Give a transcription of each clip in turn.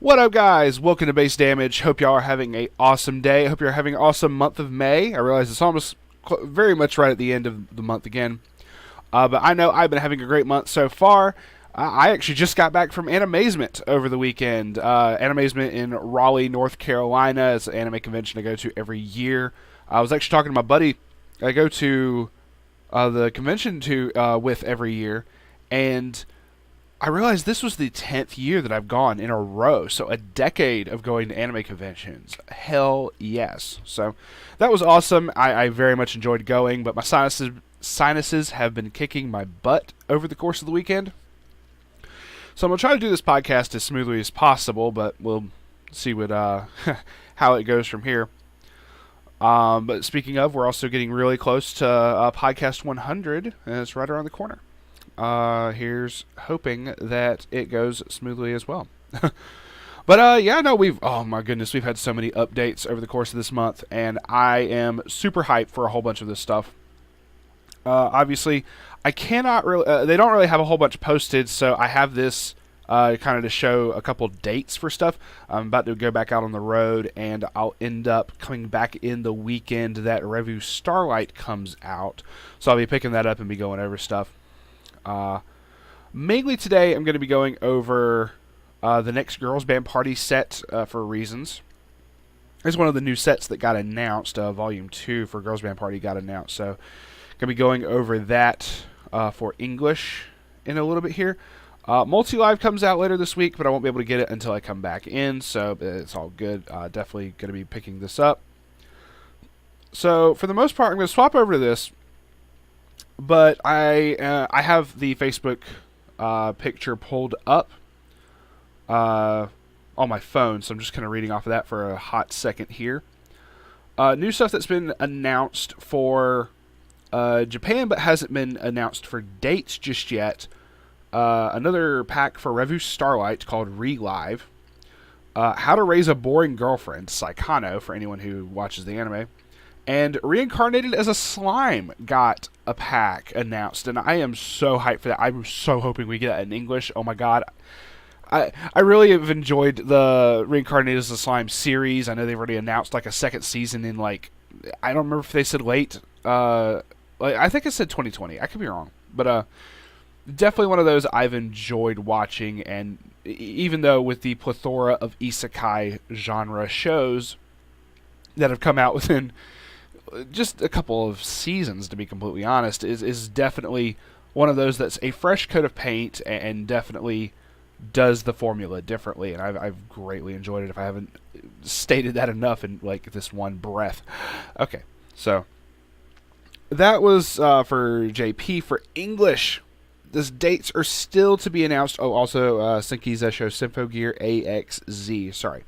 What up, guys? Welcome to Base Damage. Hope y'all are having an awesome day. Hope you're having an awesome month of May. I realize it's almost very much right at the end of the month again. But I know I've been having a great month so far. I actually just got back from Animazement over the weekend. Animazement in Raleigh, North Carolina. It's an anime convention I go to every year. I was actually talking to my buddy I go to the convention with every year, and I realized this was the 10th year that I've gone in a row. So a decade of going to anime conventions. Hell yes. So that was awesome. I very much enjoyed going, but my sinuses have been kicking my butt over the course of the weekend. So I'm going to try to do this podcast as smoothly as possible, but we'll see what how it goes from here. But speaking of, we're also getting really close to podcast 100, and it's right around the corner. Here's hoping that it goes smoothly as well. But yeah, no, oh my goodness, we've had so many updates over the course of this month, and I am super hyped for a whole bunch of this stuff. Obviously, I cannot really, they don't really have a whole bunch posted, so I have this kind of to show a couple dates for stuff. I'm about to go back out on the road, and I'll end up coming back in the weekend that Revue Starlight comes out, so I'll be picking that up and be going over stuff. Mainly today, I'm going to be going over the next Girls Band Party set for reasons. It's one of the new sets that got announced. Volume 2 for Girls Band Party got announced. So, going to be going over that for English in a little bit here. Multi-Live comes out later this week, but I won't be able to get it until I come back in. So, it's all good. Definitely going to be picking this up. So, for the most part, I'm going to swap over to this. But I have the Facebook picture pulled up on my phone, so I'm just kind of reading off of that for a hot second here. New stuff that's been announced for Japan, but hasn't been announced for dates just yet. Another pack for Revue Starlight called Relive. How to Raise a Boring Girlfriend, Saikano, for anyone who watches the anime. And Reincarnated as a Slime got a pack announced, and I am so hyped for that. I'm so hoping we get that in English. Oh my god. I really have enjoyed the Reincarnated as a Slime series. I know they've already announced like a second season in I don't remember if they said late. I think it said 2020. I could be wrong. But definitely one of those I've enjoyed watching, and even though with the plethora of isekai genre shows that have come out within just a couple of seasons, to be completely honest, is definitely one of those that's a fresh coat of paint and definitely does the formula differently, and I've greatly enjoyed it if I haven't stated that enough in this one breath. Okay, so that was for JP. For English, these dates are still to be announced. Oh, also Senki's show Symphogear AXZ. Sorry.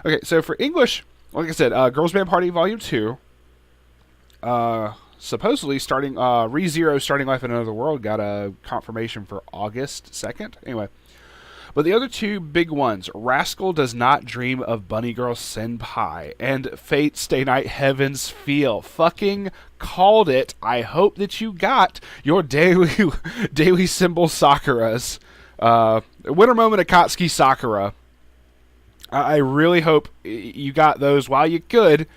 Okay, so for English, like I said, Girls Band Party Volume 2. Supposedly starting ReZero Starting Life in Another World got a confirmation for August 2nd. Anyway, but the other two big ones, Rascal Does Not Dream of Bunny Girl Senpai and Fate Stay Night Heaven's Feel. Fucking called it. I hope that you got your daily symbol Sakuras. Winter Moment Akatsuki Sakura. I really hope you got those while you could,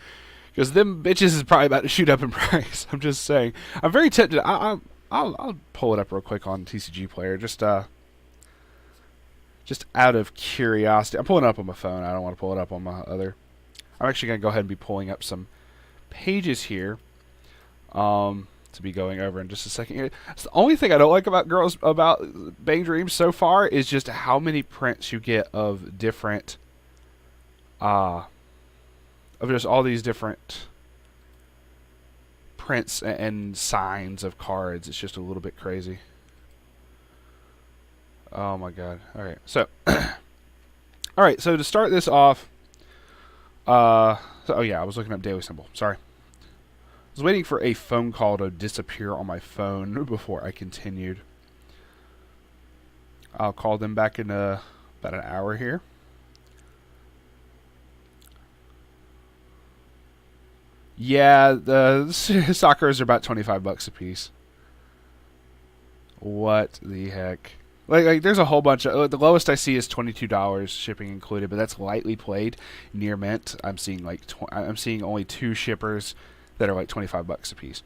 because them bitches is probably about to shoot up in price. I'm just saying. I'm very tempted. I'll pull it up real quick on TCG Player, just out of curiosity. I'm pulling it up on my phone. I don't want to pull it up on my other. I'm actually going to go ahead and be pulling up some pages here to be going over in just a second here. It's the only thing I don't like about Bang Dreams so far is just how many prints you get of different of just all these different prints and signs of cards. It's just a little bit crazy. Oh my god. Alright, so alright, so to start this off, oh yeah, I was looking up Daily Symbol. Sorry. I was waiting for a phone call to disappear on my phone before I continued. I'll call them back in about an hour here. Yeah, the Sakuras are about $25 a piece. What the heck? Like there's a whole bunch of the lowest I see is $22 shipping included, but that's lightly played near mint. I'm seeing I'm seeing only 2 shippers that are like $25 a piece.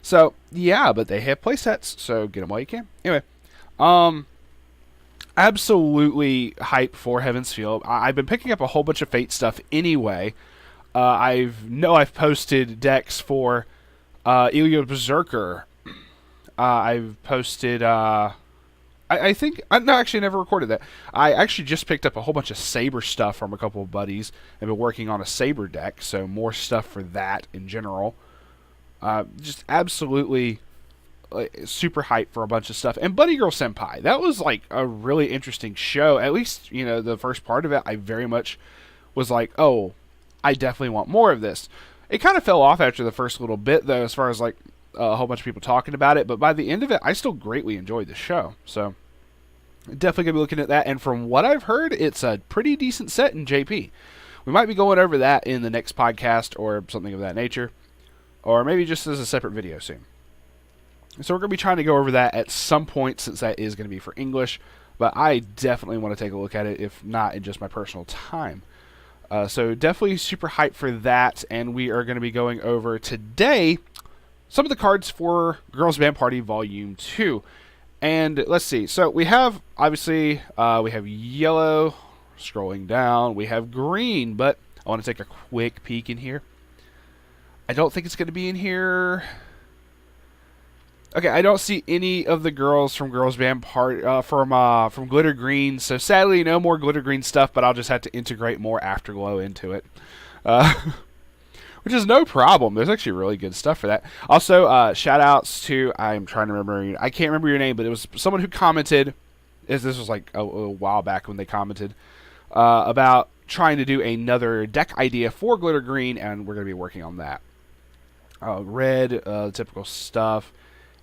So yeah, but they have playsets, so get them while you can. Anyway, um, absolutely hype for Heaven's Field. I've been picking up a whole bunch of Fate stuff anyway. I've posted decks for Ilya Berserker. I've posted. I think I no, actually never recorded that. I actually just picked up a whole bunch of Saber stuff from a couple of buddies. I've been working on a Saber deck, so more stuff for that in general. Just absolutely super hyped for a bunch of stuff. And Buddy Girl Senpai, that was like a really interesting show. At least, the first part of it, I very much was like, oh, I definitely want more of this. It kind of fell off after the first little bit, though, as far as like a whole bunch of people talking about it. But by the end of it, I still greatly enjoyed the show. So definitely going to be looking at that. And from what I've heard, it's a pretty decent set in JP. We might be going over that in the next podcast or something of that nature. Or maybe just as a separate video soon. So we're going to be trying to go over that at some point, since that is going to be for English. But I definitely want to take a look at it, if not in just my personal time. So definitely super hyped for that. And we are going to be going over today some of the cards for Girls Band Party Volume 2. And let's see. So we have, obviously, we have yellow. Scrolling down. We have green. But I want to take a quick peek in here. I don't think it's going to be in here. Okay, I don't see any of the girls from Girls Band Party from Glitter Green. So sadly, no more Glitter Green stuff. But I'll just have to integrate more Afterglow into it, which is no problem. There's actually really good stuff for that. Also, shout outs to I can't remember your name, but it was someone who commented. This was like a while back when they commented about trying to do another deck idea for Glitter Green, and we're going to be working on that. Red, typical stuff,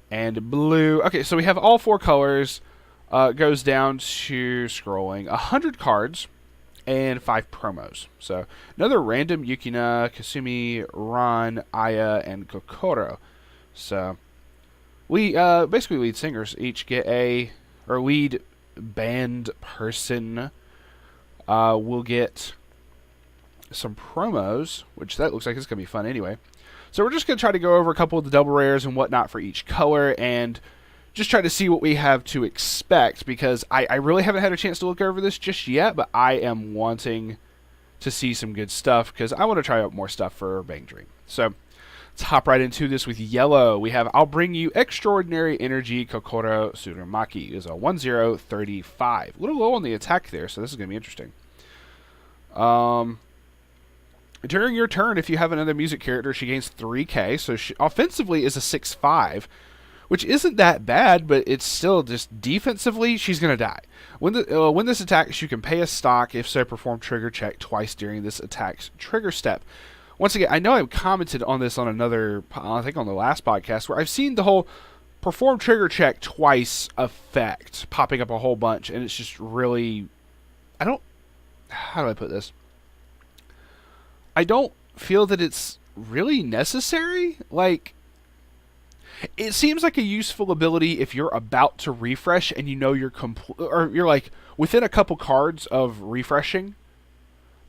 and blue. Okay, so we have all 4 colors. Goes down to scrolling 100 cards and 5 promos. So another random Yukina, Kasumi, Ran, Aya, and Kokoro. So we basically lead singers each get lead band person will get some promos, which that looks like it's going to be fun anyway. So we're just going to try to go over a couple of the double rares and whatnot for each color and just try to see what we have to expect, because I really haven't had a chance to look over this just yet, but I am wanting to see some good stuff because I want to try out more stuff for Bang Dream. So let's hop right into this with yellow. We have I'll Bring You Extraordinary Energy Kokoro Tsurumaki. Is a 1/0/35. A little low on the attack there, so this is going to be interesting. During your turn, if you have another music character, she gains 3k. So she offensively is a 6/5, which isn't that bad, but it's still just defensively, she's going to die. When this attacks, you can pay a stock. If so, perform trigger check twice during this attack's trigger step. Once again, I know I commented on this on I think on the last podcast, where I've seen the whole perform trigger check twice effect popping up a whole bunch, and it's just really, how do I put this? I don't feel that it's really necessary. Like, it seems like a useful ability if you're about to refresh and you know you're you're like within a couple cards of refreshing,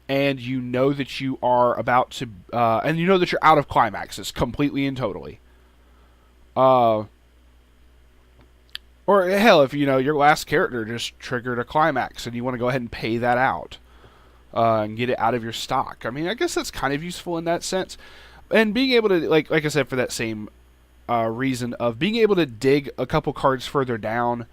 and you know that you are about to, and you know that you're out of climaxes completely and totally. Or hell, if your last character just triggered a climax and you want to go ahead and pay that out. And get it out of your stock. I mean, I guess that's kind of useful in that sense. And being able to, like I said, for that same reason of being able to dig a couple cards further down.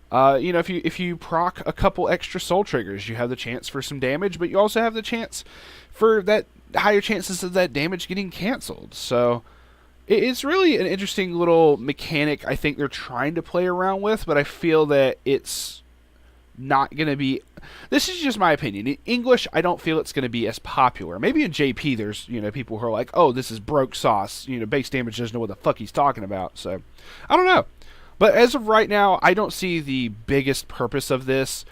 If you proc a couple extra soul triggers, you have the chance for some damage, but you also have the chance for that higher chances of that damage getting canceled. So it's really an interesting little mechanic I think they're trying to play around with, but I feel that it's not going to be. This is just my opinion. In English, I don't feel it's going to be as popular. Maybe in JP, there's people who are like, oh, this is broke sauce. Base damage doesn't know what the fuck he's talking about. So I don't know. But as of right now, I don't see the biggest purpose of this,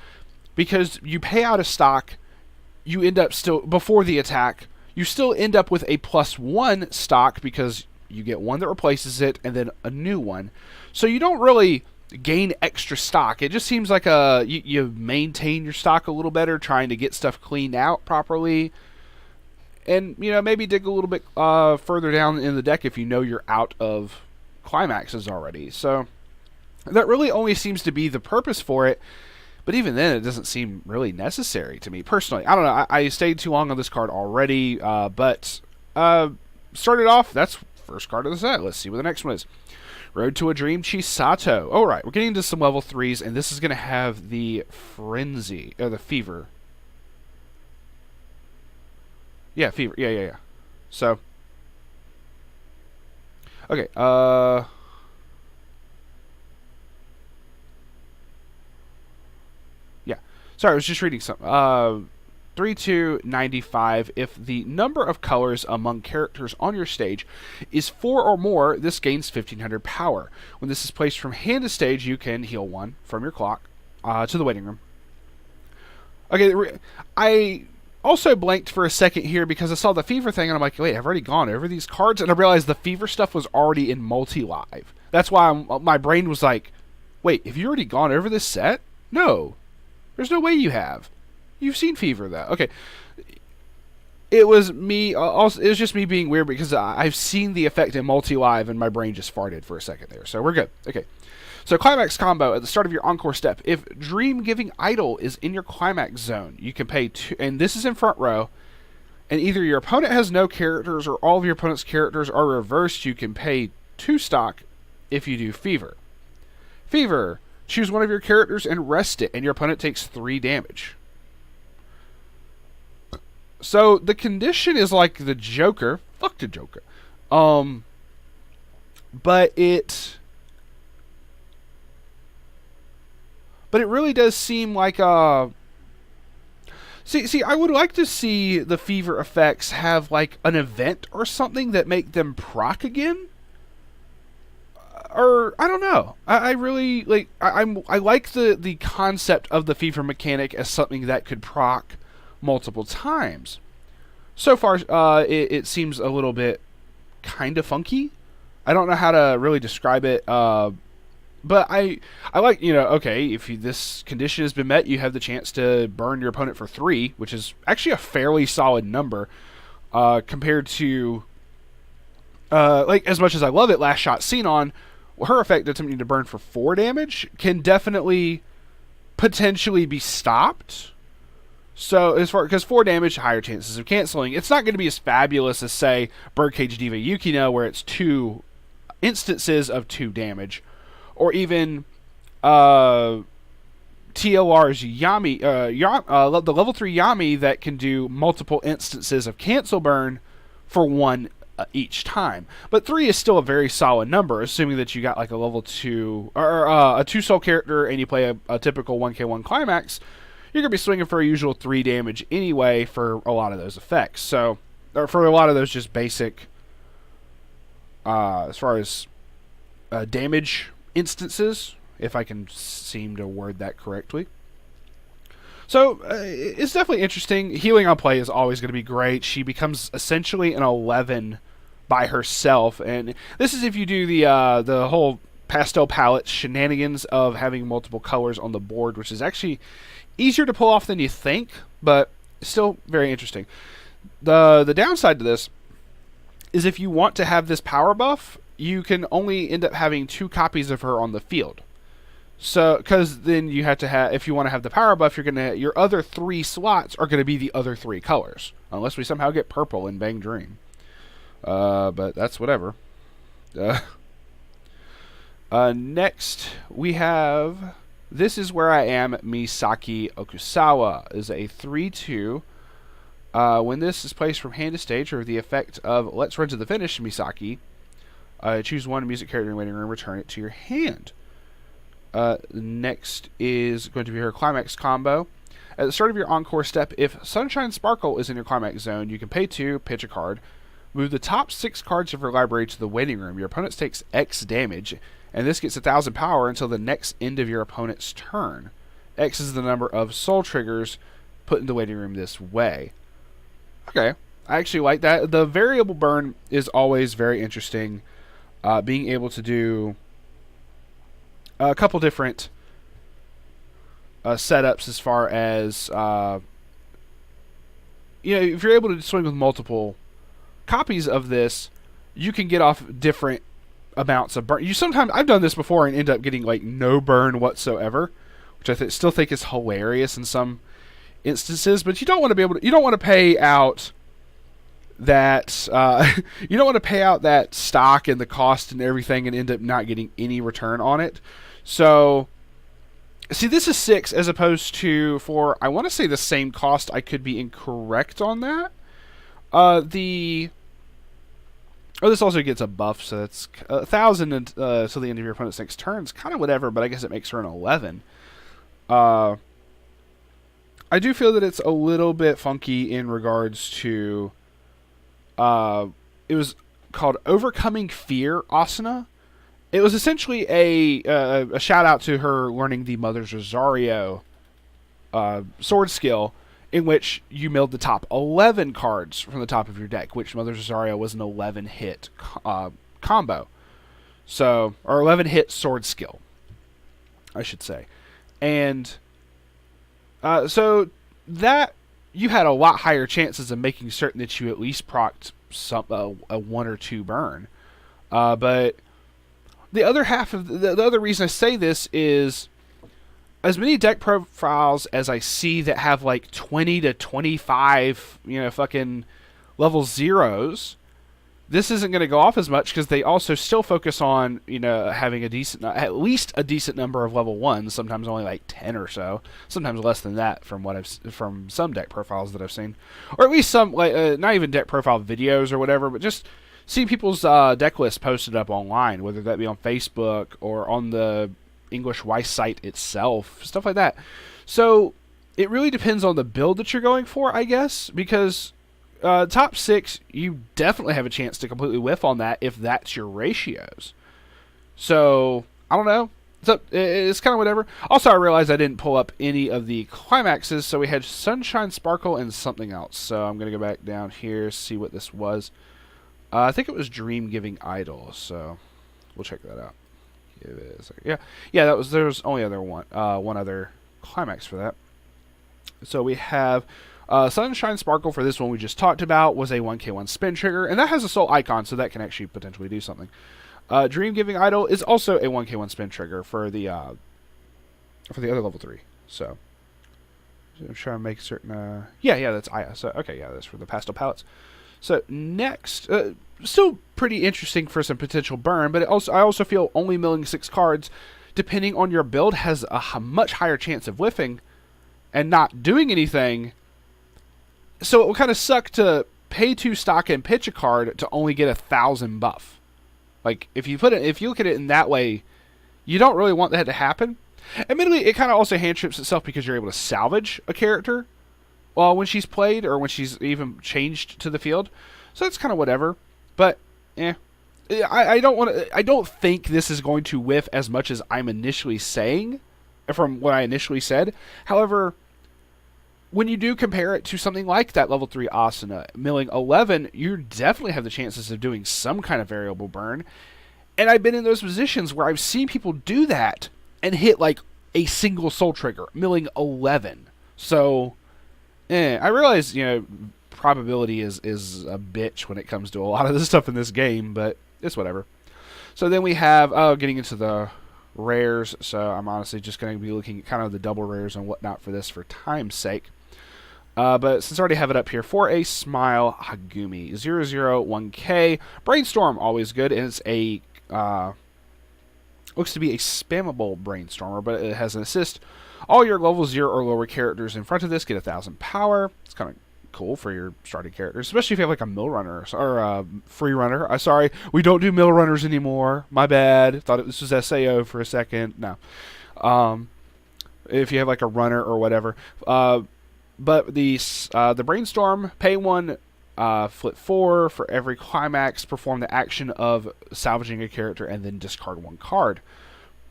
because you pay out a stock, you end up still before the attack. You still end up with a +1 stock because you get one that replaces it and then a new one. So you don't really gain extra stock. It just seems like you maintain your stock a little better, trying to get stuff cleaned out properly, and maybe dig a little bit further down in the deck if you know you're out of climaxes already. So that really only seems to be the purpose for it. But even then, it doesn't seem really necessary to me personally. I don't know. I stayed too long on this card already, but started off. That's first card of the set. Let's see what the next one is. Road to a Dream, Chisato. All right, we're getting into some level 3s, and this is going to have the Frenzy, or the Fever. Yeah, Fever. Yeah. So, okay, yeah. Sorry, I was just reading something. 3295. If the number of colors among characters on your stage is 4 or more, this gains 1500 power. When this is placed from hand to stage, you can heal 1 from your clock to the waiting room. Okay, I also blanked for a second here because I saw the Fever thing and I'm like, wait, I've already gone over these cards, and I realized the Fever stuff was already in multi-live. That's why my brain was like, wait, have you already gone over this set? No, there's no way you have. You've seen Fever, though. Okay. It was me. Also, it was just me being weird because I've seen the effect in multi-live and my brain just farted for a second there. So we're good. Okay. So climax combo at the start of your encore step. If Dream Giving Idol is in your climax zone, you can pay 2, and this is in front row, and either your opponent has no characters or all of your opponent's characters are reversed, you can pay 2 stock if you do Fever. Fever. Choose one of your characters and rest it, and your opponent takes 3 damage. So the condition is like the Joker. Fuck the Joker. But it really does seem like See, I would like to see the Fever effects have like an event or something that make them proc again. Or I don't know. I really like. I like the concept of the Fever mechanic as something that could proc multiple times. So far, it seems a little bit kind of funky. I don't know how to really describe it, but I like, okay, if this condition has been met, you have the chance to burn your opponent for 3, which is actually a fairly solid number compared to, like, as much as I love it, Last Shot Xenon, her effect attempting to burn for 4 damage can definitely potentially be stopped. So, because 4 damage, higher chances of canceling. It's not going to be as fabulous as, say, Birdcage Diva Yukino, where it's 2 instances of 2 damage. Or even TLR's Yami, the level 3 Yami that can do multiple instances of cancel burn for 1 each time. But 3 is still a very solid number, assuming that you got like a level 2, or a 2-soul character and you play a typical 1k1 climax. You're going to be swinging for a usual 3 damage anyway for a lot of those effects. So, or for a lot of those just basic, as far as damage instances, if I can seem to word that correctly. So, it's definitely interesting. Healing on play is always going to be great. She becomes essentially an 11 by herself. And this is if you do the whole pastel palette shenanigans of having multiple colors on the board, which is actually easier to pull off than you think, but still very interesting. The downside to this is if you want to have this power buff, you can only end up having 2 copies of her on the field. So, because then you have to have, if you want to have the power buff, your other 3 slots are going to be the other 3 colors, unless we somehow get purple in Bang Dream. But that's whatever. Next, we have This Is Where I Am, Misaki Okusawa is a 3/2. When this is placed from hand to stage, or the effect of Let's Run to the Finish, Misaki, choose 1 music character in waiting room, return it to your hand. Next is going to be her climax combo. At the start of your encore step, if Sunshine Sparkle is in your climax zone, you can pay 2, pitch a card, move the top 6 cards of your library to the waiting room. Your opponent takes X damage, and this gets 1,000 power until the next end of your opponent's turn. X is the number of soul triggers put in the waiting room this way. Okay, I actually like that. The variable burn is always very interesting. Being able to do a couple different setups as far as if you're able to swing with multiple copies of this, you can get off different amounts of burn. I've done this before and end up getting like no burn whatsoever, which I still think is hilarious in some instances. But you don't want to pay out that you don't want to pay out that stock and the cost and everything and end up not getting any return on it. So see, this is 6 as opposed to, for I want to say the same cost. I could be incorrect on that. This also gets a buff, so it's 1,000 until the end of your opponent's next turn. It's kind of whatever, but I guess it makes her an 11. I do feel that it's a little bit funky in regards to it was called Overcoming Fear Asana. It was essentially a shout out to her learning the Mother's Rosario sword skill, in which you milled the top 11 cards from the top of your deck, which Mother's Rosario was an 11-hit combo. So, or 11-hit sword skill, I should say. And so that you had a lot higher chances of making certain that you at least procced a 1 or 2 burn. But the other half of the other reason I say this is, as many deck profiles as I see that have like 20 to 25, fucking level 0s, this isn't going to go off as much because they also still focus on, having at least a decent number of level 1s, sometimes only like 10 or so, sometimes less than that from some deck profiles that I've seen. Or at least some, not even deck profile videos or whatever, but just see people's deck lists posted up online, whether that be on Facebook or on the English Weiss site itself, stuff like that. So it really depends on the build that you're going for, I guess, because top 6, you definitely have a chance to completely whiff on that if that's your ratios. So I don't know. It's kind of whatever. Also, I realized I didn't pull up any of the climaxes, so we had Sunshine Sparkle and something else. So I'm going to go back down here, see what this was. I think it was Dream Giving Idol, so we'll check that out. Yeah. There was only one other climax for that. So we have Sunshine Sparkle for this one we just talked about was a 1k1 spin trigger, and that has a soul icon, so that can actually potentially do something. Dream Giving Idol is also a 1k1 spin trigger for the other level 3. So I'm trying to make certain. That's Aya. So okay, that's for the pastel palettes. So next, still pretty interesting for some potential burn, but I also feel only milling 6 cards, depending on your build, has a much higher chance of whiffing and not doing anything. So it will kind of suck to pay 2 stock and pitch a card to only get 1,000 buff. Like if you look at it in that way, you don't really want that to happen. Admittedly, it kind of also hand trips itself because you're able to salvage a character when she's played or when she's even changed to the field. So that's kind of whatever. But I don't think this is going to whiff as much as I'm initially saying from what I initially said. However, when you do compare it to something like that level 3 Asana, milling 11, you definitely have the chances of doing some kind of variable burn. And I've been in those positions where I've seen people do that and hit like a single soul trigger, milling 11. So I realize, probability is a bitch when it comes to a lot of the stuff in this game, but it's whatever. So then we have, getting into the rares, so I'm honestly just going to be looking at kind of the double rares and whatnot for this for time's sake. But since I already have it up here, for a Smile Hagumi, 001k, Brainstorm, always good, and it's a, looks to be a spammable Brainstormer, but it has an assist. All your level 0 or lower characters in front of this get 1,000 power. It's kind of cool for your starting characters, especially if you have like a mill runner or a free runner. Sorry, we don't do mill runners anymore. My bad. Thought this was SAO for a second. No. If you have like a runner or whatever. But the Brainstorm, pay 1, flip 4 for every climax, perform the action of salvaging a character, and then discard 1 card.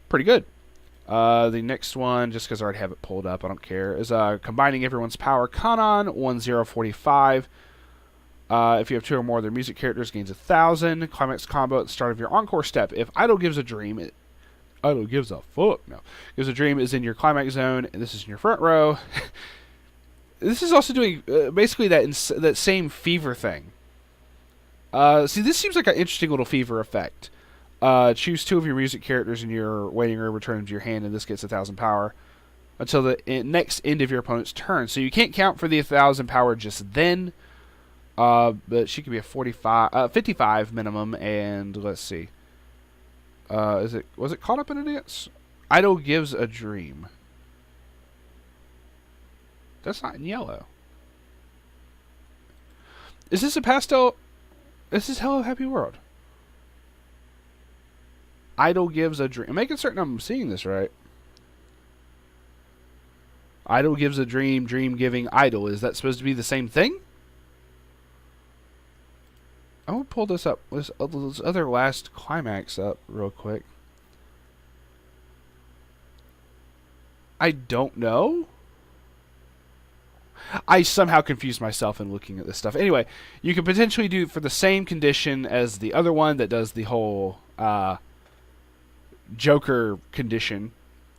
Pretty good. The next one, just because I already have it pulled up, I don't care, is combining everyone's power. Kanon, 1045. If you have 2 or more of their music characters, gains 1,000. Climax combo at the start of your encore step. If Idol gives a dream, Idol gives a fuck. No. Gives a dream is in your climax zone, and this is in your front row. This is also doing basically that same fever thing. See, this seems like an interesting little fever effect. Choose 2 of your music characters in your waiting room, return them to your hand, and this gets 1,000 power until the next end of your opponent's turn. So you can't count for the 1,000 power just then. But she could be a 55 minimum, and let's see. Was it caught up in a dance? Idol gives a dream. That's not in yellow. Is this a pastel? This is Hello Happy World. Idol gives a dream. I'm making certain I'm seeing this right. Idol gives a dream. Dream giving idol. Is that supposed to be the same thing? I'm going to pull this up. This other last climax up real quick. I don't know. I somehow confused myself in looking at this stuff. Anyway, you can potentially do for the same condition as the other one that does the whole Joker condition.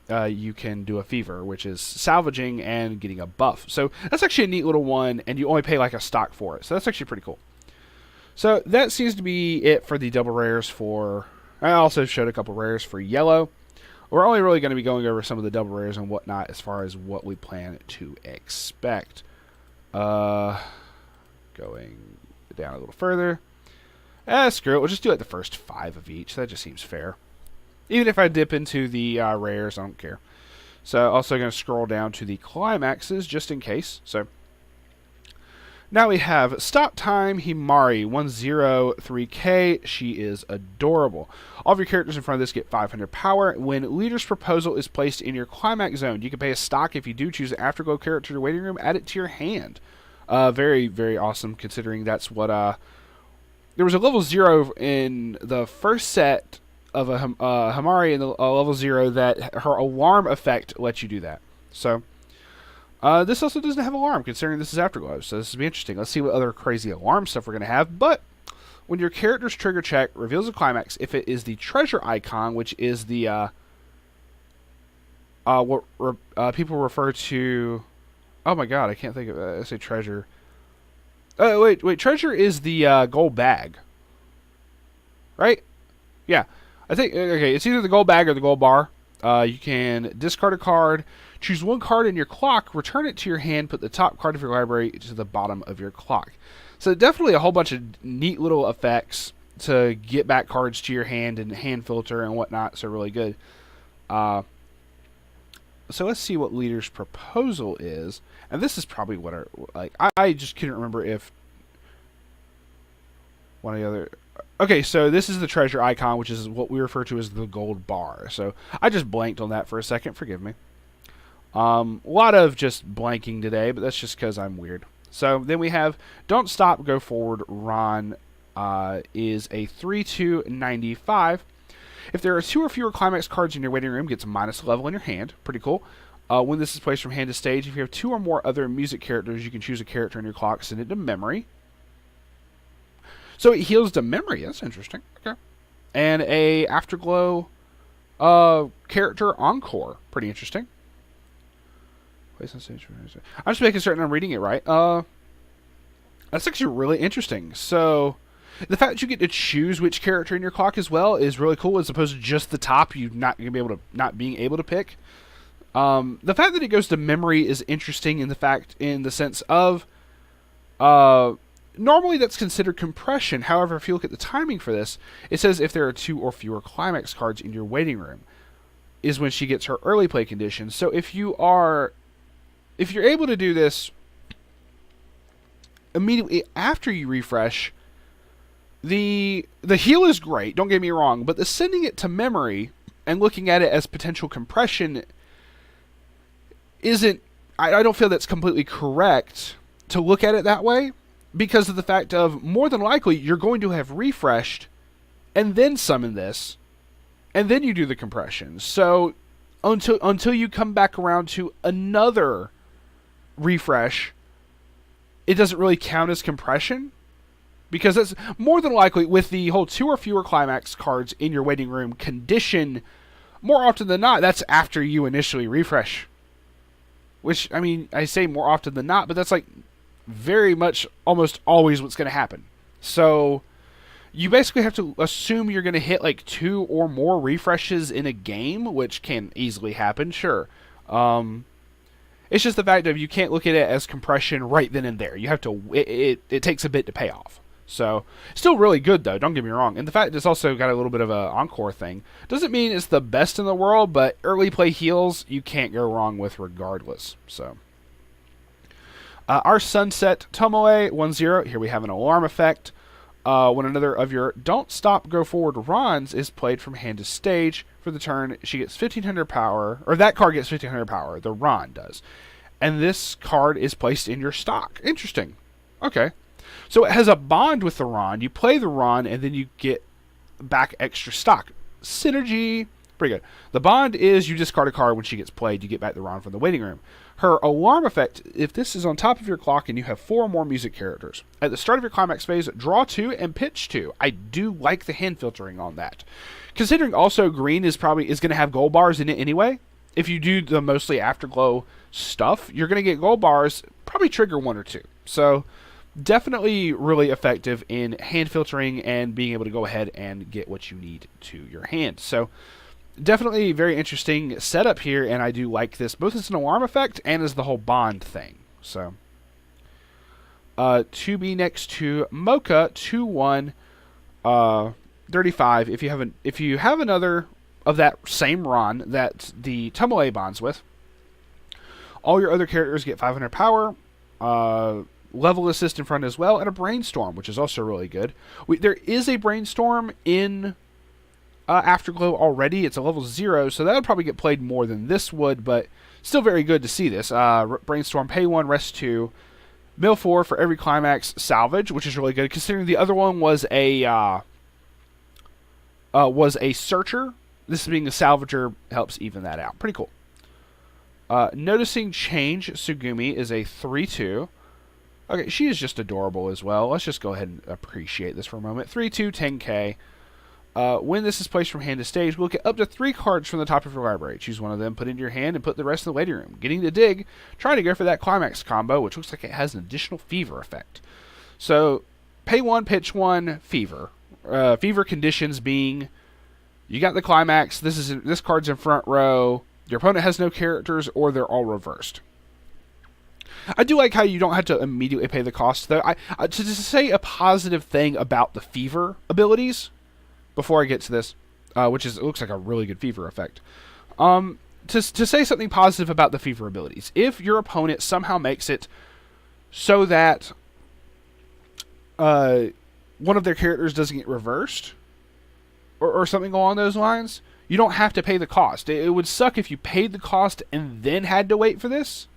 You can do a fever, which is salvaging and getting a buff. So that's actually a neat little one, and you only pay like a stock for it. So that's actually pretty cool. So that seems to be it for the double rares for... I also showed a couple rares for yellow. We're only really going to be going over some of the double rares and whatnot as far as what we plan to expect. Going down a little further. Screw it. We'll just do it the first 5 of each. That just seems fair. Even if I dip into the rares, I don't care. So also going to scroll down to the climaxes just in case. So now we have Stop Time Himari 103K. She is adorable. All of your characters in front of this get 500 power. When Leader's Proposal is placed in your climax zone, you can pay a stock if you do choose an Afterglow character to your waiting room. Add it to your hand. Very, very awesome considering that's what... there was a level 0 in the first set of a Himari in the level 0 that her alarm effect lets you do that. So... this also doesn't have alarm, considering this is Afterglow, so this will be interesting. Let's see what other crazy alarm stuff we're going to have. But when your character's trigger check reveals a climax, if it is the treasure icon, which is the what people refer to... Oh my god, I can't think of it. I say treasure. Oh, wait. Treasure is the gold bag. Right? Yeah. I think, okay, it's either the gold bag or the gold bar. You can discard a card, choose one card in your clock, return it to your hand, put the top card of your library to the bottom of your clock. So definitely a whole bunch of neat little effects to get back cards to your hand and hand filter and whatnot, so really good. So let's see what Leader's Proposal is. And this is probably what I just couldn't remember if one of the other... Okay, so this is the treasure icon, which is what we refer to as the gold bar. So I just blanked on that for a second. Forgive me. A lot of just blanking today, but that's just because I'm weird. So then we have Don't Stop, Go Forward, Ron is a 3/2/95. If there are 2 or fewer climax cards in your waiting room, gets a minus level in your hand. Pretty cool. When this is placed from hand to stage, if you have 2 or more other music characters, you can choose a character in your clock, send it to memory. So it heals to memory. That's interesting. Okay. And a Afterglow character encore. Pretty interesting. I'm just making certain I'm reading it right. That's actually really interesting. So the fact that you get to choose which character in your clock as well is really cool, as opposed to just the top you not being able to pick. The fact that it goes to memory is interesting in the sense of normally that's considered compression. However, if you look at the timing for this, it says if there are 2 or fewer climax cards in your waiting room is when she gets her early play condition. So if you're able to do this immediately after you refresh, the heal is great, don't get me wrong, but the sending it to memory and looking at it as potential compression isn't... I don't feel that's completely correct to look at it that way, because of the fact of, more than likely, you're going to have refreshed and then summon this, and then you do the compression. So until you come back around to another refresh, it doesn't really count as compression, because that's more than likely with the whole 2 or fewer climax cards in your waiting room condition. more often than not, that's after you initially refresh. Which, I mean, I say more often than not, but that's like very much almost always what's going to happen. So you basically have to assume you're going to hit like 2 or more refreshes in a game, which can easily happen, sure. It's just the fact of you can't look at it as compression right then and there. You have to. It takes a bit to pay off. So still really good though. Don't get me wrong. And the fact it's also got a little bit of an encore thing doesn't mean it's the best in the world, but early play heals you can't go wrong with regardless. So our Sunset Tomoe 1-0. Here we have an alarm effect. When another of your Don't Stop Go Forward Rons is played from hand to stage for the turn, she gets 1500 power, or that card gets 1500 power, the Ron does. And this card is placed in your stock. Interesting. Okay. So it has a bond with the Ron. You play the Ron, and then you get back extra stock. Synergy. Pretty good. The bond is you discard a card when she gets played, you get back the Ron from the waiting room. Her alarm effect, if this is on top of your clock and you have 4 or more music characters, at the start of your climax phase, draw 2 and pitch 2. I do like the hand filtering on that. Considering also green is going to have gold bars in it anyway, if you do the mostly afterglow stuff, you're going to get gold bars, probably trigger 1 or 2. So definitely really effective in hand filtering and being able to go ahead and get what you need to your hand. So definitely very interesting setup here, and I do like this, both as an alarm effect and as the whole bond thing. So, to be next to Mocha 2-1, 35. If you have another of that same Ron that the Tomoe bonds with, all your other characters get 500 power. Level assist in front as well, and a brainstorm, which is also really good. There is a brainstorm in Afterglow already. It's a level 0, so that would probably get played more than this would, but still very good to see this. Brainstorm, pay 1, rest 2, mill 4 for every climax, salvage, which is really good, considering the other one was a searcher. This being a salvager helps even that out. Pretty cool. Noticing Change, Sugumi is a 3-2. Okay, she is just adorable as well. Let's just go ahead and appreciate this for a moment. 3-2, 10k. When this is placed from hand to stage, we'll get up to 3 cards from the top of your library. Choose one of them, put it in your hand, and put the rest in the waiting room. Getting to dig, try to go for that climax combo, which looks like it has an additional fever effect. So, pay 1, pitch 1, fever. Fever conditions being, you got the climax, this card's in front row, your opponent has no characters, or they're all reversed. I do like how you don't have to immediately pay the cost, though. To say a positive thing about the fever abilities, before I get to this, which it looks like a really good fever effect. To say something positive about the fever abilities, if your opponent somehow makes it so that one of their characters doesn't get reversed, or something along those lines, you don't have to pay the cost. It would suck if you paid the cost and then had to wait for this,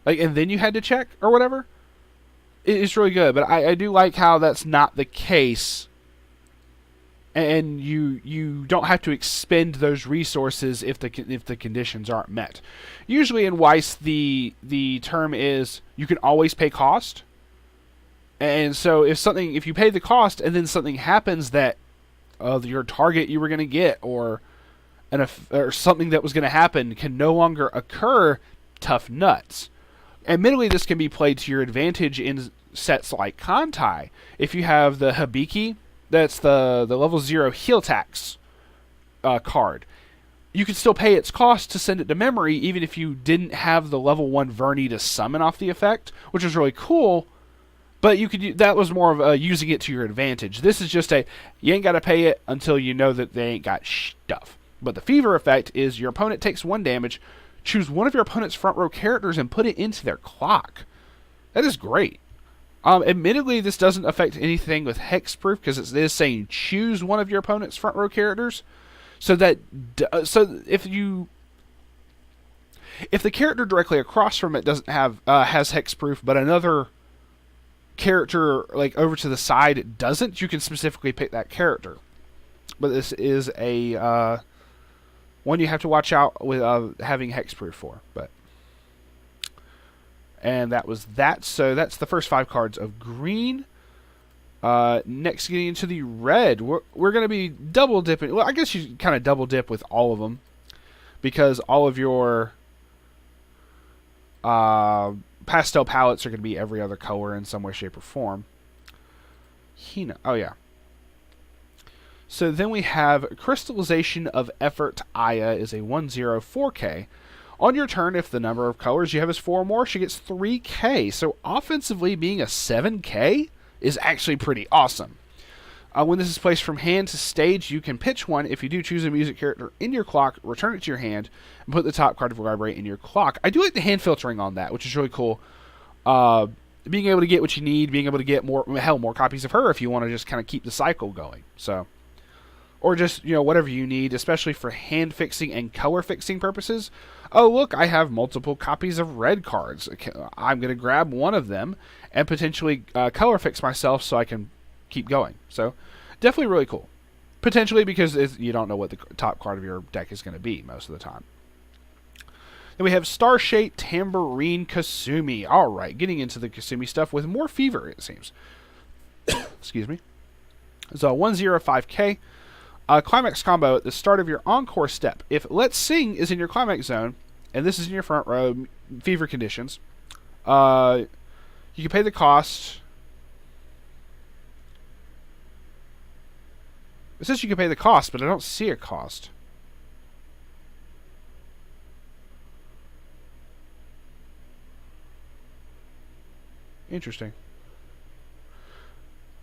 and then you had to check or whatever. It's really good, but I do like how that's not the case. And you don't have to expend those resources if the conditions aren't met. Usually in Weiss, the term is you can always pay cost. And so if you pay the cost and then something happens that your target you were going to get or something that was going to happen can no longer occur, tough nuts. Admittedly, this can be played to your advantage in sets like Kantai. If you have the Hibiki, that's the level 0 heal tax card, you can still pay its cost to send it to memory, even if you didn't have the level 1 Verni to summon off the effect, which was really cool. But that was more of using it to your advantage. This is just you ain't got to pay it until you know that they ain't got stuff. But the fever effect is your opponent takes 1 damage, choose one of your opponent's front row characters and put it into their clock. That is great. Admittedly, this doesn't affect anything with hexproof because it is saying choose one of your opponent's front row characters. So if the character directly across from it doesn't have has hexproof, but another character like over to the side doesn't, you can specifically pick that character. But this is a one you have to watch out with having hexproof for. And that was that. So that's the first 5 cards of green. Next, getting into the red, we're going to be double dipping. Well, I guess you kind of double dip with all of them because all of your pastel palettes are going to be every other color in some way, shape, or form. Hina. Oh, yeah. So then we have Crystallization of Effort. Aya is a 104K. On your turn, if the number of colors you have is 4 or more, she gets 3K. So offensively, being a 7K is actually pretty awesome. When this is placed from hand to stage, you can pitch one. If you do choose a music character in your clock, return it to your hand, and put the top card of your library in your clock. I do like the hand filtering on that, which is really cool. Being able to get what you need, being able to get more copies of her if you want to just kind of keep the cycle going. So, or just, whatever you need, especially for hand fixing and color fixing purposes. Oh, look, I have multiple copies of red cards. I'm going to grab one of them and potentially color fix myself so I can keep going. So, definitely really cool. Potentially because you don't know what the top card of your deck is going to be most of the time. Then we have Star-Shaped Tambourine Kasumi. Alright, getting into the Kasumi stuff with more fever, it seems. Excuse me. It's a 105K. Climax combo at the start of your encore step. If Let's Sing is in your climax zone, and this is in your front row, fever conditions, you can pay the cost. It says you can pay the cost, but I don't see a cost. Interesting.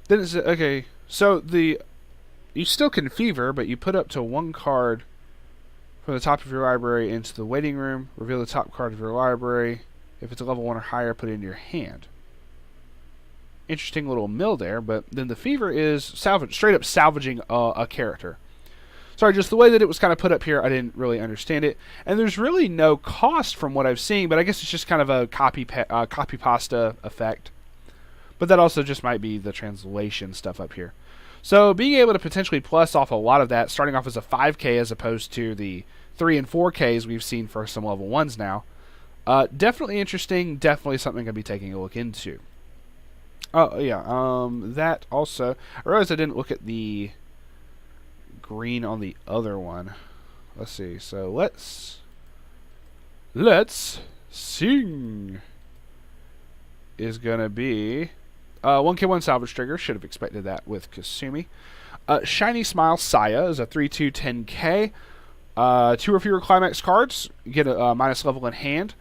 Then it's okay. So you still can fever, but you put up to 1 card from the top of your library into the waiting room. Reveal the top card of your library. If it's a level 1 or higher, put it in your hand. Interesting little mill there, but then the fever is straight up salvaging a character. Sorry, just the way that it was kind of put up here, I didn't really understand it. And there's really no cost from what I've seen, but I guess it's just kind of a copy pasta effect. But that also just might be the translation stuff up here. So being able to potentially plus off a lot of that, starting off as a 5K as opposed to the 3 and 4Ks we've seen for some level 1s now. Definitely interesting, definitely something I'm going to be taking a look into. Oh, yeah, that also, I realized I didn't look at the green on the other one. Let's see, so let's sing is going to be 1K1 salvage trigger. Should have expected that with Kasumi. Shiny Smile Saya is a 3/2 10K. 2 or fewer climax cards. Get a minus level in hand.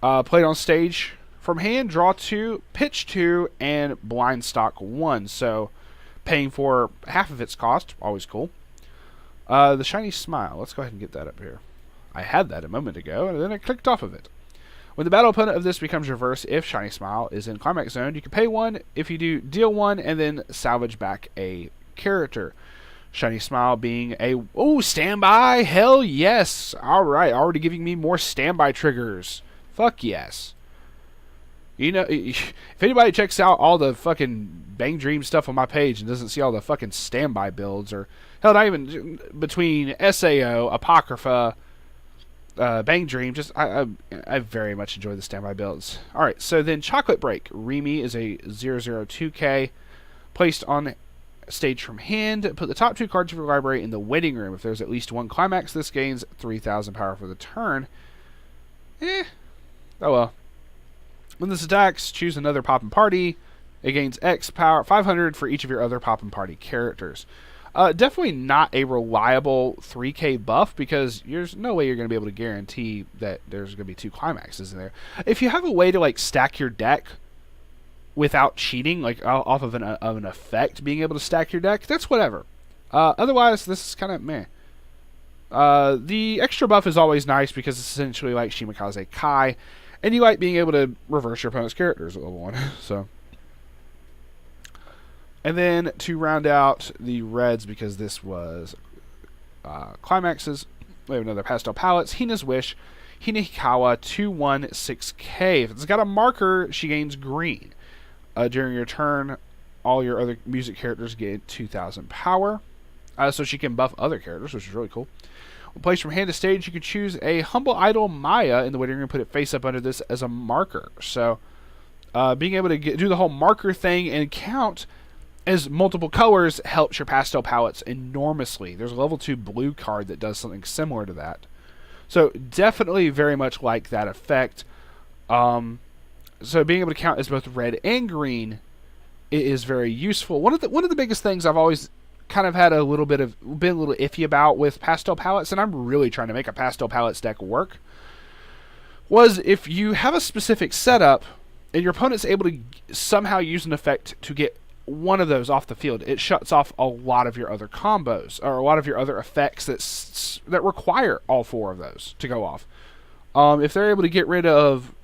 Played on stage from hand, draw 2, pitch 2, and blind stock 1. So paying for half of its cost. Always cool. The Shiny Smile. Let's go ahead and get that up here. I had that a moment ago, and then I clicked off of it. When the battle opponent of this becomes reverse, if Shiny Smile is in climax zone, you can pay 1. If you do, deal 1, and then salvage back a character. Shiny Smile being a... Oh, standby? Hell yes! Alright, already giving me more standby triggers. Fuck yes. If anybody checks out all the fucking Bang Dream stuff on my page and doesn't see all the fucking standby builds, or hell, not even between SAO, Apocrypha, Bang Dream, just I very much enjoy the standby builds. Alright, so then Chocolate Break. Remy is a 002K. Placed on stage from hand. Put the top 2 cards of your library in the waiting room. If there's at least 1 climax, this gains 3,000 power for the turn. Oh well. When this attacks, choose another Poppin' Party. It gains X power, 500 for each of your other Poppin' Party characters. Definitely not a reliable 3K buff because there's no way you're going to be able to guarantee that there's going to be 2 climaxes in there. If you have a way to like stack your deck without cheating, like off of an effect, being able to stack your deck, that's whatever. Otherwise, this is kind of meh. The extra buff is always nice because it's essentially like Shimakaze Kai, and you like being able to reverse your opponent's characters at level 1. So, and then to round out the reds, because this was climaxes, we have another pastel palettes. Hina's Wish, Hina Hikawa 216K. If it's got a marker, she gains green. During your turn, all your other music characters get 2,000 power. So she can buff other characters, which is really cool. When placed from hand to stage, you can choose a Humble Idol Maya in the waiting room and put it face up under this as a marker. So being able to do the whole marker thing and count as multiple colors helps your pastel palettes enormously. There's a level 2 blue card that does something similar to that. So definitely very much like that effect. So being able to count as both red and green is very useful. One of the biggest things I've always kind of had been a little iffy about with pastel palettes, and I'm really trying to make a pastel palettes deck work, was if you have a specific setup and your opponent's able to somehow use an effect to get one of those off the field, it shuts off a lot of your other combos, or a lot of your other effects that require all 4 of those to go off. If they're able to get rid of,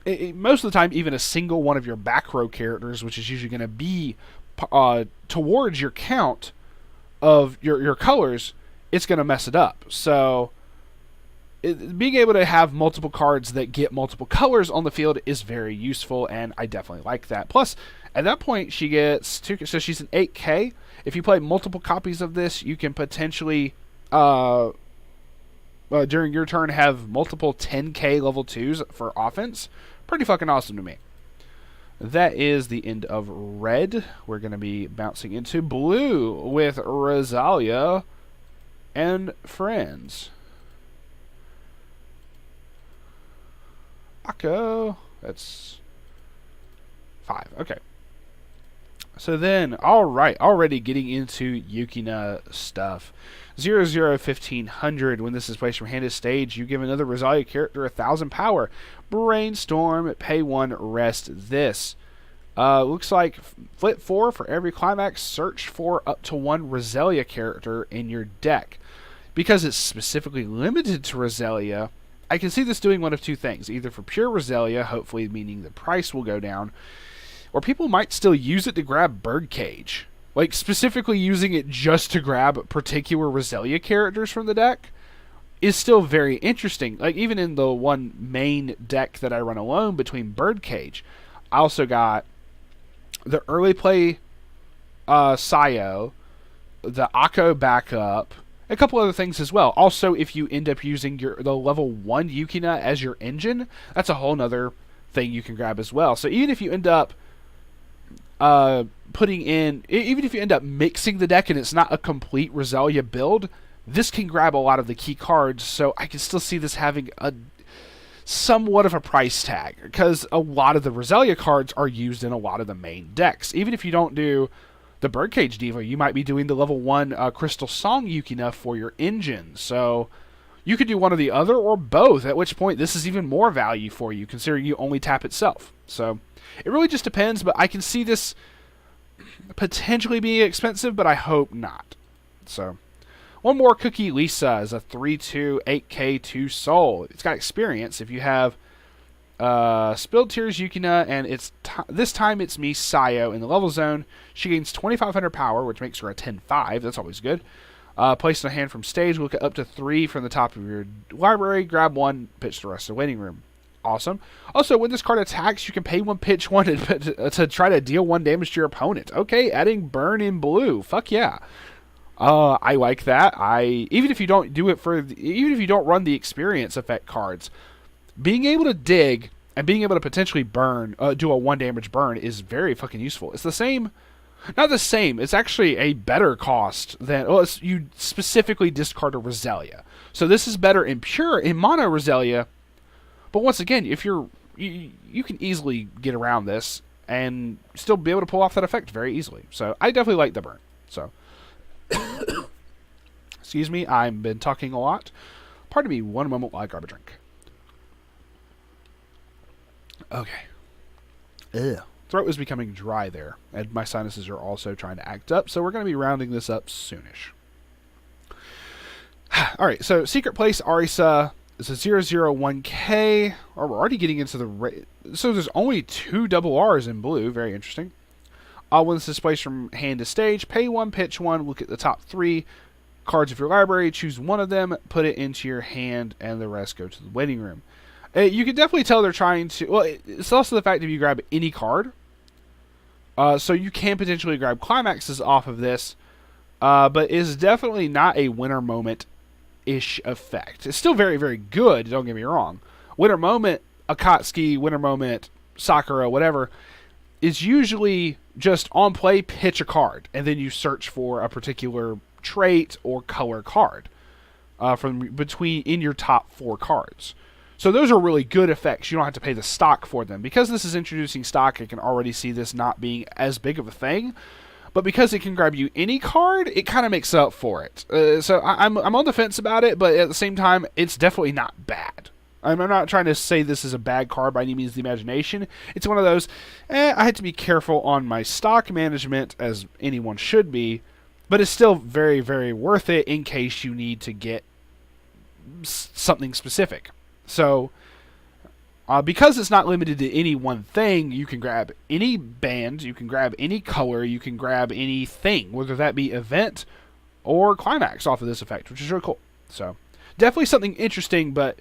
most of the time, even a single one of your back row characters, which is usually going to be towards your count of your colors, it's going to mess it up. So being able to have multiple cards that get multiple colors on the field is very useful, and I definitely like that. Plus, at that point, she gets 2, so she's an 8K. If you play multiple copies of this, you can potentially, during your turn, have multiple 10K level 2s for offense. Pretty fucking awesome to me. That is the end of red. We're going to be bouncing into blue with Rosalia and friends. Akko. That's 5. Okay. So then, alright, already getting into Yukina stuff. 00-1500, when this is placed from hand to stage, you give another Rosalia character 1,000 power. Brainstorm, pay 1, rest this. Looks like flip 4 for every climax, search for up to 1 Rosalia character in your deck. Because it's specifically limited to Rosalia, I can see this doing one of 2 things. Either for pure Rosalia, hopefully meaning the price will go down, or people might still use it to grab Birdcage. Like, specifically using it just to grab particular Rosalia characters from the deck is still very interesting. Like, even in the one main deck that I run alone between Birdcage, I also got the early play Sayo, the Akko backup, a couple other things as well. Also, if you end up using the level 1 Yukina as your engine, that's a whole nother thing you can grab as well. So even if you end up even if you end up mixing the deck and it's not a complete Rosalia build, this can grab a lot of the key cards, so I can still see this having a somewhat of a price tag, because a lot of the Rosalia cards are used in a lot of the main decks. Even if you don't do the Birdcage Diva, you might be doing the level 1 Crystal Song Yukina for your engine, so you could do one or the other, or both, at which point this is even more value for you, considering you only tap itself. So it really just depends, but I can see this potentially being expensive, but I hope not. So, one more Cookie Lisa is a 3/2 8K 2 soul. It's got experience. If you have Spilled Tears Yukina, and this time it's me, Sayo, in the level zone, she gains 2,500 power, which makes her a 10/5. That's always good. Placed in a hand from stage, look at up to 3 from the top of your library, grab 1, pitch the rest of the waiting room. Awesome. Also, when this card attacks, you can pay 1, pitch 1 to try to deal 1 damage to your opponent. Okay, adding burn in blue. Fuck yeah. I like that. Even if you don't run the experience effect cards, being able to dig and being able to potentially burn, do a 1 damage burn is very fucking useful. It's the same. Not the same. It's actually a better cost than... Well, you specifically discard a Rosalia. So this is better in mono Rosalia. But once again, if you can easily get around this and still be able to pull off that effect very easily. So I definitely like the burn. So, excuse me, I've been talking a lot. Pardon me one moment while I grab a drink. Okay. Ugh. Throat is becoming dry there, and my sinuses are also trying to act up, so we're going to be rounding this up soonish. Alright, so Secret Place Arisa is a 001K. We're already getting into the... So there's only 2 double R's in blue. Very interesting. When this is placed from hand to stage, pay 1, pitch 1, look at the top 3 cards of your library, choose one of them, put it into your hand, and the rest go to the waiting room. You can definitely tell they're trying to... Well, it's also the fact that if you grab any card, so you can potentially grab climaxes off of this, but it's definitely not a winter moment-ish effect. It's still very, very good, don't get me wrong. Winter moment, Akatsuki, winter moment, Sakura, whatever, is usually just on play, pitch a card, and then you search for a particular trait or color card from between in your top 4 cards. So those are really good effects. You don't have to pay the stock for them. Because this is introducing stock, I can already see this not being as big of a thing. But because it can grab you any card, it kind of makes up for it. So I'm on the fence about it, but at the same time, it's definitely not bad. I'm not trying to say this is a bad card by any means of the imagination. It's one of those, I had to be careful on my stock management, as anyone should be, but it's still very, very worth it in case you need to get something specific. So, because it's not limited to any one thing, you can grab any band, you can grab any color, you can grab anything, whether that be event or climax off of this effect, which is really cool. So, definitely something interesting, but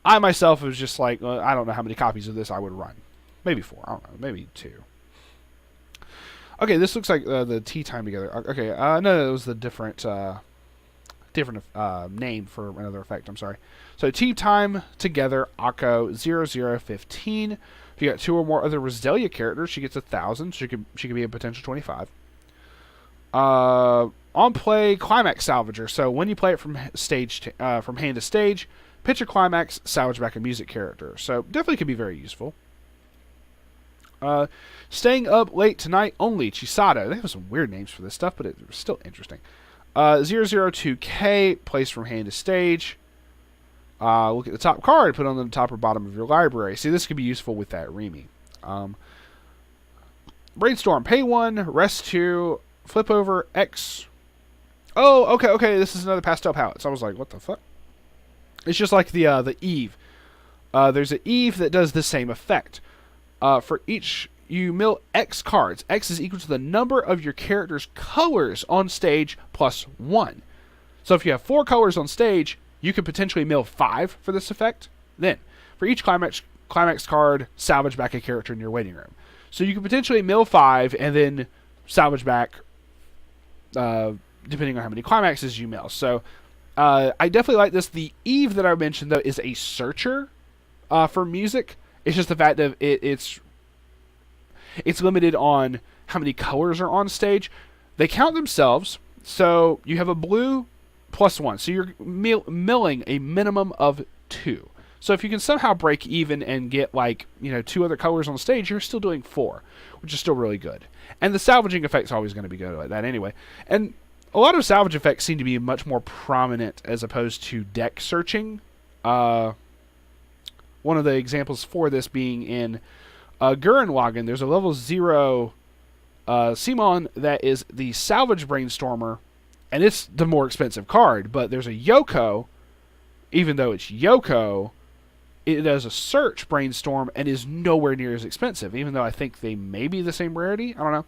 I myself was just like, I don't know how many copies of this I would run. Maybe 4, I don't know, maybe 2. Okay, this looks like the tea time together. Okay, no, it was the different name for another effect, I'm sorry. So tea time together, Akko 0015. If you got 2 or more other Roselia characters, she gets 1,000. She could be a potential 25. On play, climax salvager. So when you play it from from hand to stage, pitch a climax, salvage back a music character. So definitely could be very useful. Staying up late tonight only, Chisato. They have some weird names for this stuff, but it's still interesting. 002K, placed from hand to stage. Look at the top card, put it on the top or bottom of your library. See, this could be useful with that Remy. Brainstorm, pay 1, rest 2, flip over X. Oh, okay, this is another pastel palette. So I was like, what the fuck? It's just like the Eve. There's an Eve that does the same effect. For each, you mill X cards. X is equal to the number of your character's colors on stage plus 1. So if you have 4 colors on stage, you could potentially mill 5 for this effect. Then, for each climax card, salvage back a character in your waiting room. So you could potentially mill 5 and then salvage back, depending on how many climaxes you mill. So I definitely like this. The Eve that I mentioned, though, is a searcher for music. It's just the fact that it's limited on how many colors are on stage. They count themselves. So you have a blue plus 1. So you're milling a minimum of 2. So if you can somehow break even and get 2 other colors on the stage, you're still doing 4, which is still really good. And the salvaging effect's always going to be good like that anyway. And a lot of salvage effects seem to be much more prominent as opposed to deck searching. One of the examples for this being in Gurren Lagann, there's a level 0 Simon that is the salvage brainstormer, and it's the more expensive card, but there's a Yoko, even though it's Yoko, it does a search brainstorm and is nowhere near as expensive, even though I think they may be the same rarity. I don't know.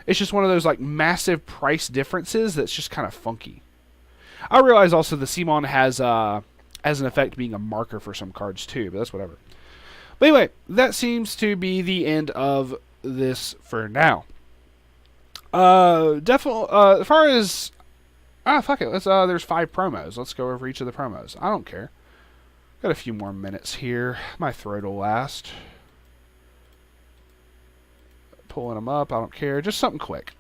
It's just one of those massive price differences that's just kind of funky. I realize also the Simon has an effect being a marker for some cards too, but that's whatever. But anyway, that seems to be the end of this for now. Definitely, as far as fuck it. There's 5 promos. Let's go over each of the promos. I don't care. Got a few more minutes here. My throat will last. Pulling them up. I don't care. Just something quick.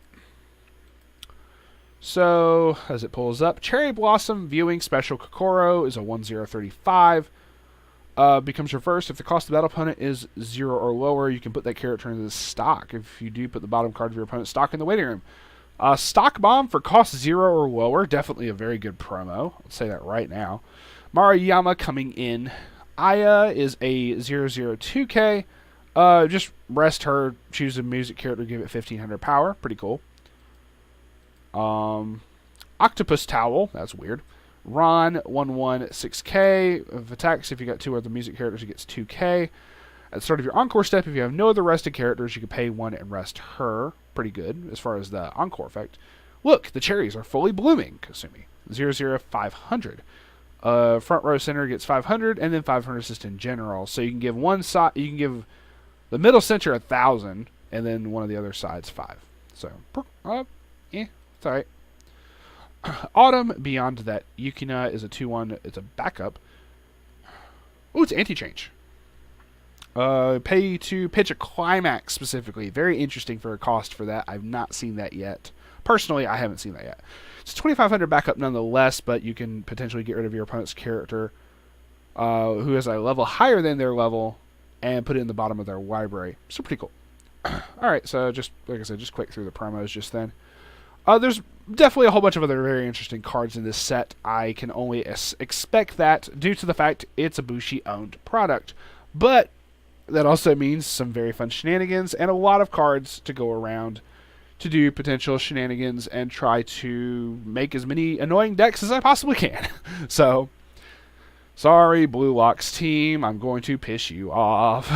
So, as it pulls up, Cherry Blossom Viewing Special Kokoro is a 1035. Becomes reversed. If the cost of the battle opponent is 0 or lower, you can put that character into the stock. If you do, put the bottom card of your opponent's stock in the waiting room. Stock Bomb for cost 0 or lower. Definitely a very good promo. I'll say that right now. Maruyama coming in. Aya is a 002K. Just rest her, choose a music character, give it 1500 power. Pretty cool. Octopus Towel. That's weird. Ron 116K. Of attacks, if you got 2 other music characters, it gets 2K. At the start of your encore step, if you have no other rested characters, you can pay 1 and rest her. Pretty good as far as the encore effect. Look, the cherries are fully blooming, Kasumi. 00500. Front row center gets 500, and then 500 assist in general. So you can give one side, you can give the middle center 1,000, and then one of the other sides 5. So, it's alright. Autumn, beyond that, Yukina is a 2-1. It's a backup. Oh, it's anti-change. Pay to pitch a climax specifically. Very interesting for a cost for that. I've not seen that yet. Personally, I haven't seen that yet. It's 2,500 backup nonetheless, but you can potentially get rid of your opponent's character who is a level higher than their level and put it in the bottom of their library. So pretty cool. Alright, so just, like I said, just quick through the promos just then. There's definitely a whole bunch of other very interesting cards in this set. I can only expect that due to the fact it's a Bushi-owned product. But that also means some very fun shenanigans and a lot of cards to go around to do potential shenanigans and try to make as many annoying decks as I possibly can. So, sorry, Blue Lock's team, I'm going to piss you off.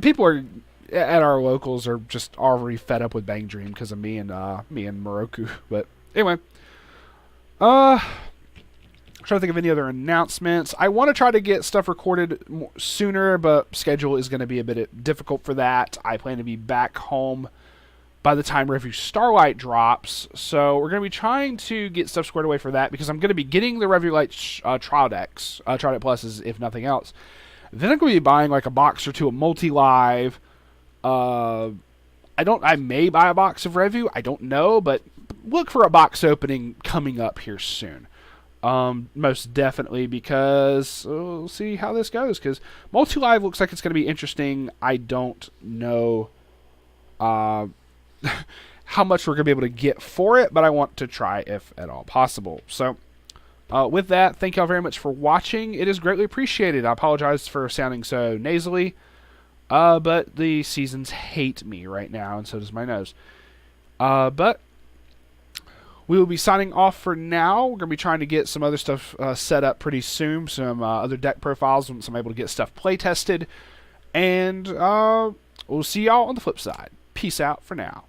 People are at our locals are just already fed up with Bang Dream because of me and Moroku. But anyway, I'm trying to think of any other announcements. I want to try to get stuff recorded sooner, but schedule is going to be a bit difficult for that. I plan to be back home by the time Review Starlight drops, so we're going to be trying to get stuff squared away for that because I'm going to be getting the Review Light trial decks, trial deck pluses, if nothing else. Then I'm going to be buying like a box or two of Multi-Live. I may buy a box of Review. I don't know, but look for a box opening coming up here soon. Most definitely, because we'll see how this goes. Because Multi-Live looks like it's going to be interesting. I don't know how much we're going to be able to get for it, but I want to try if at all possible. So, with that, thank y'all very much for watching. It is greatly appreciated. I apologize for sounding so nasally, but the seasons hate me right now, and so does my nose. But we will be signing off for now. We're going to be trying to get some other stuff set up pretty soon, some other deck profiles once I'm able to get stuff play tested, and we'll see y'all on the flip side. Peace out for now.